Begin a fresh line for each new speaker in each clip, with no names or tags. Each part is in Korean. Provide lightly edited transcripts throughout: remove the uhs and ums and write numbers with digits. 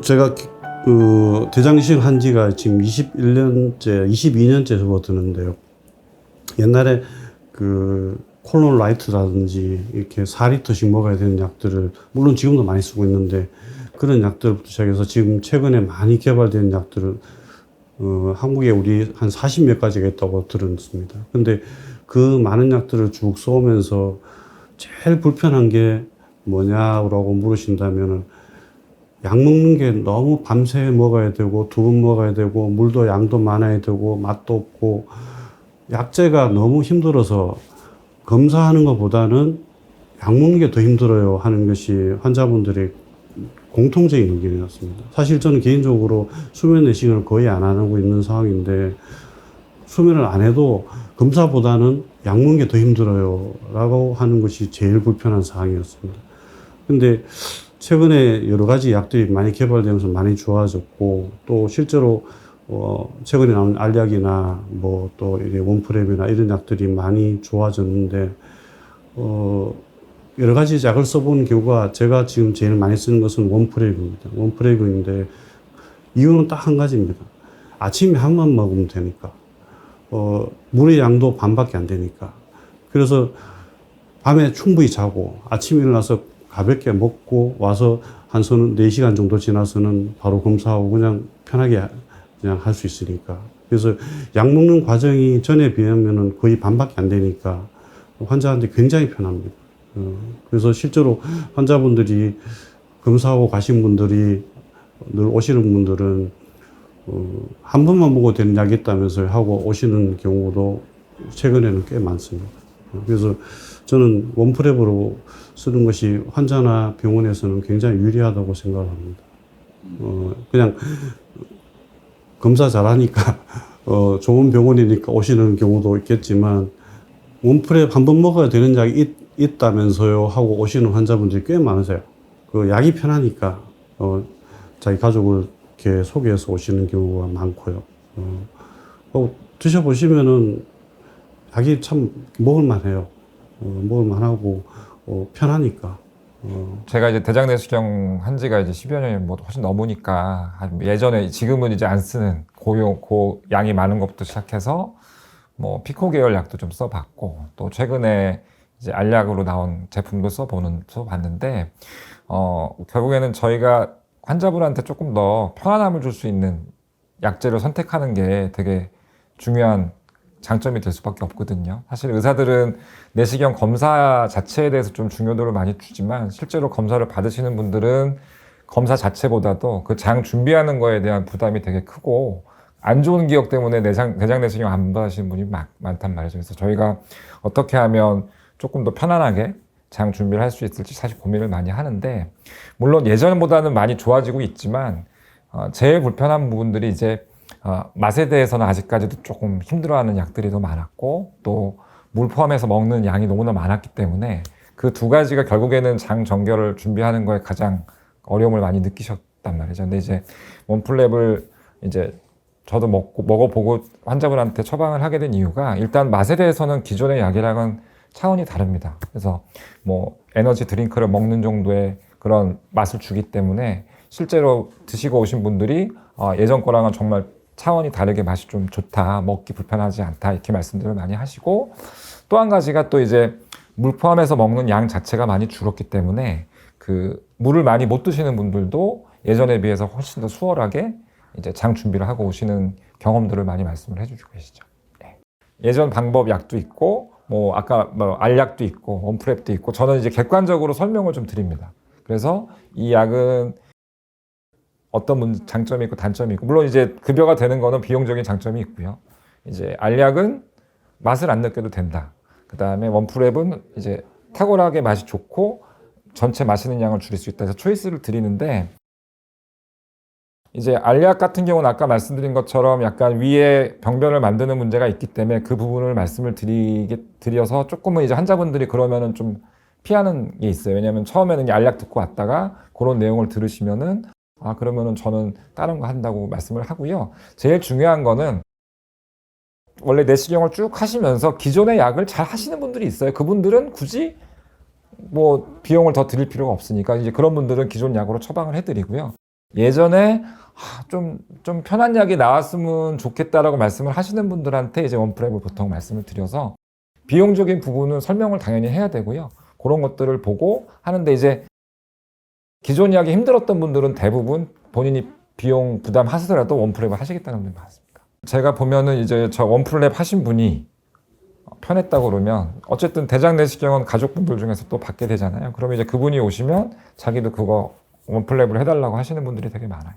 제가 그 대장내시경 한 지가 지금 21년째, 22년째 접어드는데요. 옛날에 그 콜론라이트라든지 이렇게 4리터씩 먹어야 되는 약들을, 물론 지금도 많이 쓰고 있는데, 그런 약들부터 시작해서 지금 최근에 많이 개발된 약들을 한국에 우리 한 40몇 가지가 있다고 들었습니다. 근데 그 많은 약들을 쭉 써오면서 제일 불편한 게 뭐냐라고 물으신다면은, 약 먹는 게 너무 밤새 먹어야 되고, 두 번 먹어야 되고, 물도 양도 많아야 되고, 맛도 없고, 약제가 너무 힘들어서 검사하는 것보다는 약 먹는 게 더 힘들어요 하는 것이 환자분들의 공통적인 의견이었습니다. 사실 저는 개인적으로 수면 내시경을 거의 안 하고 있는 상황인데, 수면을 안 해도 검사보다는 약 먹는 게 더 힘들어요 라고 하는 것이 제일 불편한 상황이었습니다. 근데 최근에 여러 가지 약들이 많이 개발되면서 많이 좋아졌고, 또 실제로 최근에 나온 알약이나 뭐 또 원프랩이나 이런 약들이 많이 좋아졌는데, 여러 가지 약을 써본 결과 제가 지금 제일 많이 쓰는 것은 원프랩입니다. 원프랩인데 이유는 딱 한 가지입니다. 아침에 한 번 먹으면 되니까. 물의 양도 반밖에 안 되니까. 그래서 밤에 충분히 자고 아침에 일어나서 가볍게 먹고 와서 한 4시간 정도 지나서는 바로 검사하고 그냥 편하게 그냥 할 수 있으니까. 그래서 약 먹는 과정이 전에 비하면은 거의 반밖에 안 되니까 환자한테 굉장히 편합니다. 그래서 실제로 환자분들이 검사하고 가신 분들이 늘 오시는 분들은 한 번만 먹어도 되는 약이 있다면서 하고 오시는 경우도 최근에는 꽤 많습니다. 그래서 저는 원프랩으로 쓰는 것이 환자나 병원에서는 굉장히 유리하다고 생각합니다. 그냥 검사 잘하니까 좋은 병원이니까 오시는 경우도 있겠지만, 원프랩 한 번 먹어야 되는 약이 있다면서요 하고 오시는 환자분들이 꽤 많으세요. 그 약이 편하니까 자기 가족을 이렇게 소개해서 오시는 경우가 많고요. 드셔보시면은 약이 참 먹을만해요. 먹을만하고 편하니까.
제가 이제 대장내시경 한 지가 이제 10여 년이 뭐 훨씬 넘으니까, 예전에, 지금은 이제 안 쓰는 양이 많은 것부터 시작해서 뭐 피코 계열 약도 좀 써봤고, 또 최근에 이제 알약으로 나온 제품도 써봤는데, 결국에는 저희가 환자분한테 조금 더 편안함을 줄 수 있는 약제를 선택하는 게 되게 중요한 장점이 될 수밖에 없거든요. 사실 의사들은 내시경 검사 자체에 대해서 좀 중요도를 많이 주지만, 실제로 검사를 받으시는 분들은 검사 자체보다도 그 장 준비하는 거에 대한 부담이 되게 크고, 안 좋은 기억 때문에 대장 내시경 안 받으시는 분이 많단 말이죠. 그래서 저희가 어떻게 하면 조금 더 편안하게 장 준비를 할 수 있을지 사실 고민을 많이 하는데, 물론 예전보다는 많이 좋아지고 있지만, 제일 불편한 부분들이 이제 맛에 대해서는 아직까지도 조금 힘들어하는 약들이 더 많았고, 또 물 포함해서 먹는 양이 너무나 많았기 때문에 그 두 가지가 결국에는 장 정결을 준비하는 거에 가장 어려움을 많이 느끼셨단 말이죠. 근데 이제 원플랩을 이제 저도 먹어보고 환자분한테 처방을 하게 된 이유가, 일단 맛에 대해서는 기존의 약이랑은 차원이 다릅니다. 그래서 뭐 에너지 드링크를 먹는 정도의 그런 맛을 주기 때문에 실제로 드시고 오신 분들이 예전 거랑은 정말 차원이 다르게 맛이 좀 좋다, 먹기 불편하지 않다, 이렇게 말씀들을 많이 하시고, 또 한 가지가 또 이제 물 포함해서 먹는 양 자체가 많이 줄었기 때문에 그 물을 많이 못 드시는 분들도 예전에 비해서 훨씬 더 수월하게 이제 장 준비를 하고 오시는 경험들을 많이 말씀을 해주시고 계시죠. 네. 예전 방법 약도 있고, 뭐 아까 뭐 알약도 있고 원프랩도 있고, 저는 이제 객관적으로 설명을 좀 드립니다. 그래서 이 약은 어떤 장점이 있고 단점이 있고, 물론 이제 급여가 되는 거는 비용적인 장점이 있고요. 이제 알약은 맛을 안 느껴도 된다. 그 다음에 원프랩은 이제 탁월하게 맛이 좋고 전체 마시는 양을 줄일 수 있다 해서 초이스를 드리는데, 이제 알약 같은 경우는 아까 말씀드린 것처럼 약간 위에 병변을 만드는 문제가 있기 때문에 그 부분을 말씀을 드려서 조금은 이제 환자분들이 그러면은 좀 피하는 게 있어요. 왜냐하면 처음에는 알약 듣고 왔다가 그런 내용을 들으시면은 그러면은 저는 다른 거 한다고 말씀을 하고요. 제일 중요한 거는 원래 내시경을 쭉 하시면서 기존의 약을 잘 하시는 분들이 있어요. 그분들은 굳이 뭐 비용을 더 드릴 필요가 없으니까 이제 그런 분들은 기존 약으로 처방을 해드리고요. 예전에 좀 편한 약이 나왔으면 좋겠다라고 말씀을 하시는 분들한테 이제 원프랩을 보통 말씀을 드려서 비용적인 부분은 설명을 당연히 해야 되고요. 그런 것들을 보고 하는데 이제 기존 약이 힘들었던 분들은 대부분 본인이 비용 부담하시더라도 원프랩을 하시겠다는 분들이 많습니다. 제가 보면은 이제 저 원프랩 하신 분이 편했다고 그러면 어쨌든 대장 내시경은 가족분들 중에서 또 받게 되잖아요. 그러면 이제 그분이 오시면 자기도 그거 원플랩을 해달라고 하시는 분들이 되게 많아요.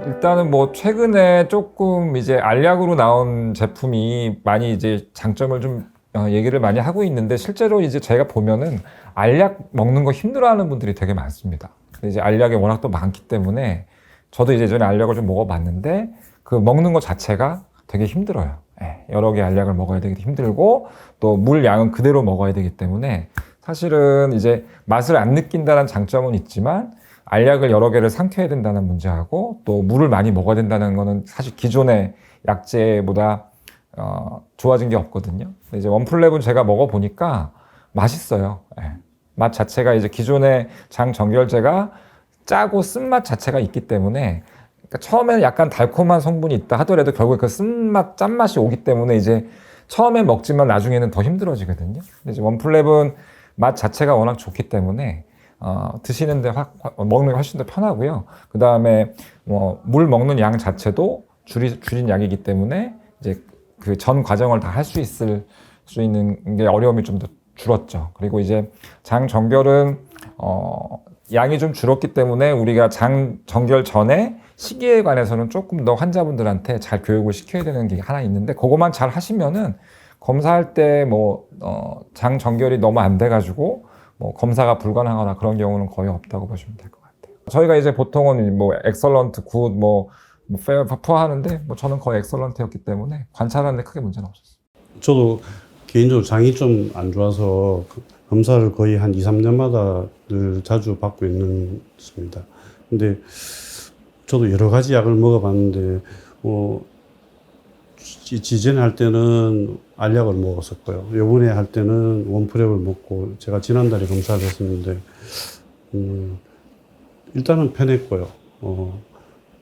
일단은 뭐 최근에 조금 이제 알약으로 나온 제품이 많이 이제 장점을 좀 얘기를 많이 하고 있는데 실제로 이제 제가 보면은 알약 먹는 거 힘들어하는 분들이 되게 많습니다. 근데 이제 알약이 워낙 또 많기 때문에 저도 이제 예전에 알약을 좀 먹어봤는데 그 먹는 것 자체가 되게 힘들어요. 여러 개 알약을 먹어야 되기 힘들고 또 물 양은 그대로 먹어야 되기 때문에 사실은 이제 맛을 안 느낀다는 장점은 있지만 알약을 여러 개를 삼켜야 된다는 문제하고 또 물을 많이 먹어야 된다는 거는 사실 기존의 약제보다 좋아진 게 없거든요. 근데 이제 원플랩은 제가 먹어보니까 맛있어요. 맛 자체가 이제 기존의 장정결제가 짜고 쓴맛 자체가 있기 때문에 그러니까 처음에는 약간 달콤한 성분이 있다 하더라도 결국에 그 쓴맛, 짠맛이 오기 때문에 이제 처음에 먹지만 나중에는 더 힘들어지거든요. 근데 이제 원플랩은 맛 자체가 워낙 좋기 때문에 드시는데 먹는 게 훨씬 더 편하고요. 그 다음에 물 먹는 양 자체도 줄인 약이기 때문에 이제 그 전 과정을 다 할 수 있는 게 어려움이 좀 더 줄었죠. 그리고 이제 장 정결은 양이 좀 줄었기 때문에 우리가 장 정결 전에 시기에 관해서는 조금 더 환자분들한테 잘 교육을 시켜야 되는 게 하나 있는데 그것만 잘 하시면은 검사할 때 장 정결이 너무 안 돼가지고 검사가 불가능하거나 그런 경우는 거의 없다고 보시면 될 것 같아요. 저희가 이제 보통은 엑설런트, 굿, 페어, 푸어 하는데 저는 거의 엑설런트였기 때문에 관찰하는데 크게 문제는 없었어요.
저도 개인적으로 장이 좀 안 좋아서 검사를 거의 한 2, 3년마다 늘 자주 받고 있습니다. 근데 저도 여러 가지 약을 먹어봤는데, 지전에 할 때는 알약을 먹었었고요. 요번에 할 때는 원프랩을 먹고, 제가 지난달에 검사를 했었는데, 일단은 편했고요.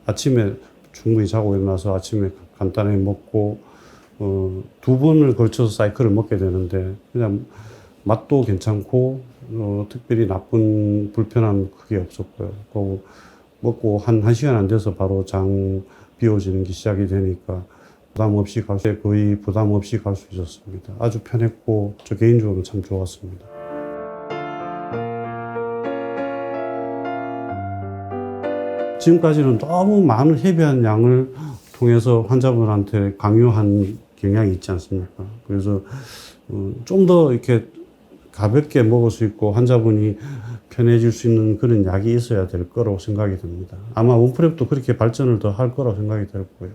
아침에 충분히 자고 일어나서 아침에 간단하게 먹고, 두 번을 걸쳐서 사이클을 먹게 되는데, 그냥 맛도 괜찮고, 특별히 나쁜 불편함 크게 없었고요. 먹고 한 1시간 안 돼서 바로 장 비워지는 게 시작이 되니까 거의 부담 없이 갈 수 있었습니다. 아주 편했고, 저 개인적으로 참 좋았습니다. 지금까지는 너무 많은 헤비한 양을 통해서 환자분한테 강요한 경향이 있지 않습니까? 그래서 좀 더 이렇게 가볍게 먹을 수 있고 환자분이 편해질 수 있는 그런 약이 있어야 될 거라고 생각이 듭니다. 아마 원프랩도 그렇게 발전을 더 할 거라고 생각이 들고요.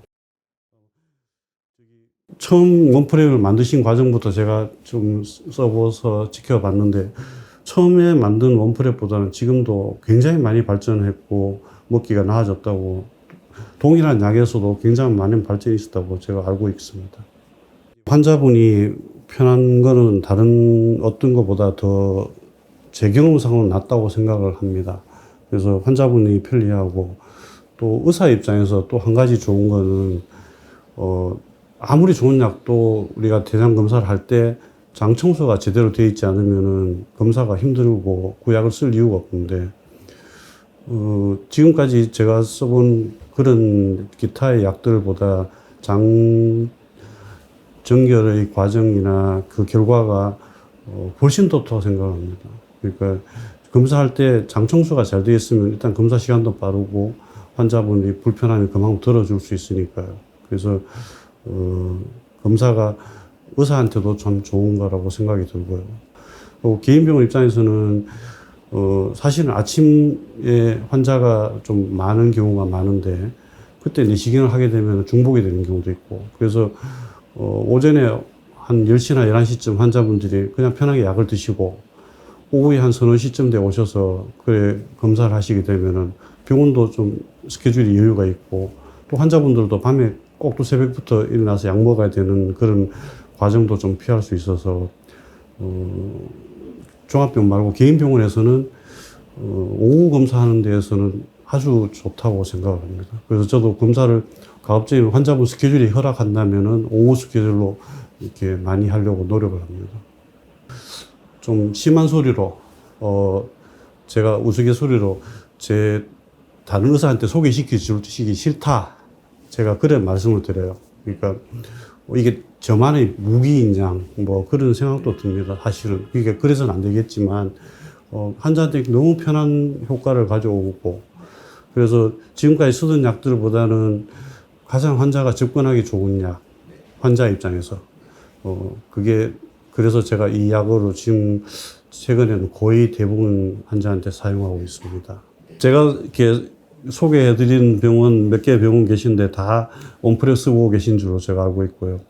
처음 원프랩을 만드신 과정부터 제가 좀 써보서 지켜봤는데 처음에 만든 원프랩보다는 지금도 굉장히 많이 발전했고 먹기가 나아졌다고, 동일한 약에서도 굉장히 많은 발전이 있었다고 제가 알고 있습니다. 환자분이 편한 거는 다른 어떤 것보다 더 제 경험상으로는 낫다고 생각을 합니다. 그래서 환자분이 편리하고, 또 의사 입장에서 또 한 가지 좋은 거는 아무리 좋은 약도 우리가 대장 검사를 할 때 장 청소가 제대로 되어 있지 않으면은 검사가 힘들고 그 약을 쓸 이유가 없는데, 지금까지 제가 써본 그런 기타의 약들보다 장 정결의 과정이나 그 결과가 훨씬 더 좋다고 생각합니다. 그러니까 검사할 때 장 청소가 잘 되어 있으면 일단 검사 시간도 빠르고 환자분이 불편함이 그만큼 덜어줄 수 있으니까요. 그래서 검사가 의사한테도 참 좋은 거라고 생각이 들고요. 개인병원 입장에서는 사실은 아침에 환자가 좀 많은 경우가 많은데 그때 내시경을 하게 되면 중복이 되는 경우도 있고, 그래서 오전에 한 10시나 11시쯤 환자분들이 그냥 편하게 약을 드시고 오후에 한 서너 시쯤 돼 오셔서 검사를 하시게 되면은 병원도 좀 스케줄이 여유가 있고, 또 환자분들도 밤에 꼭 또 새벽부터 일어나서 약 먹어야 되는 그런 과정도 좀 피할 수 있어서 종합병원 말고 개인 병원에서는 오후 검사하는 데에서는 아주 좋다고 생각을 합니다. 그래서 저도 검사를 가급적이면 환자분 스케줄이 허락한다면은 오후 스케줄로 이렇게 많이 하려고 노력을 합니다. 좀 심한 소리로, 제가 우스갯소리로 제 다른 의사한테 소개시키기 싫다. 제가 그런 말씀을 드려요. 그러니까 이게 저만의 무기인장 뭐 그런 생각도 듭니다. 사실은 이게 그래서는 안 되겠지만 환자한테 너무 편한 효과를 가져오고 그래서 지금까지 쓰던 약들보다는 가장 환자가 접근하기 좋은 약 환자 입장에서 그게 그래서 제가 이 약으로 지금 최근에는 거의 대부분 환자한테 사용하고 있습니다. 제가 이렇게 소개해드린 병원 몇 개 병원 계신데 다 온프레 쓰고 계신 줄로 제가 알고 있고요.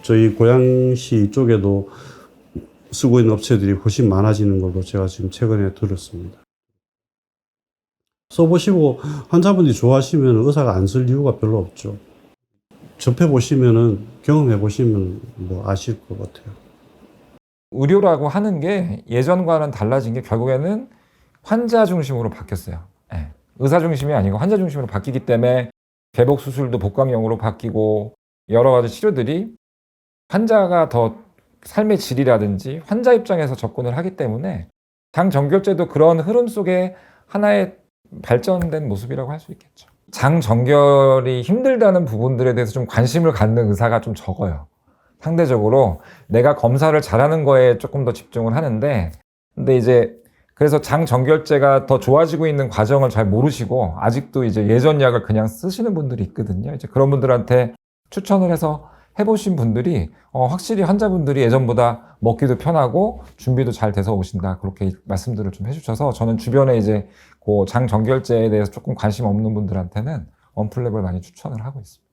저희 고양시 쪽에도 쓰고 있는 업체들이 훨씬 많아지는 걸로 제가 지금 최근에 들었습니다. 써보시고 환자분들이 좋아하시면 의사가 안 쓸 이유가 별로 없죠. 접해보시면은 경험해보시면 뭐 아실 것 같아요.
의료라고 하는 게 예전과는 달라진 게 결국에는 환자 중심으로 바뀌었어요. 예. 의사 중심이 아니고 환자 중심으로 바뀌기 때문에 개복 수술도 복강형으로 바뀌고 여러 가지 치료들이 환자가 더 삶의 질이라든지 환자 입장에서 접근을 하기 때문에 장정결제도 그런 흐름 속에 하나의 발전된 모습이라고 할 수 있겠죠. 장정결이 힘들다는 부분들에 대해서 좀 관심을 갖는 의사가 좀 적어요. 상대적으로 내가 검사를 잘하는 거에 조금 더 집중을 하는데 근데 이제 그래서 장정결제가 더 좋아지고 있는 과정을 잘 모르시고 아직도 이제 예전 약을 그냥 쓰시는 분들이 있거든요. 이제 그런 분들한테 추천을 해서 해보신 분들이 확실히 환자분들이 예전보다 먹기도 편하고 준비도 잘 돼서 오신다 그렇게 말씀들을 좀 해주셔서 저는 주변에 이제 그 장정결제에 대해서 조금 관심 없는 분들한테는 언플랩을 많이 추천을 하고 있습니다.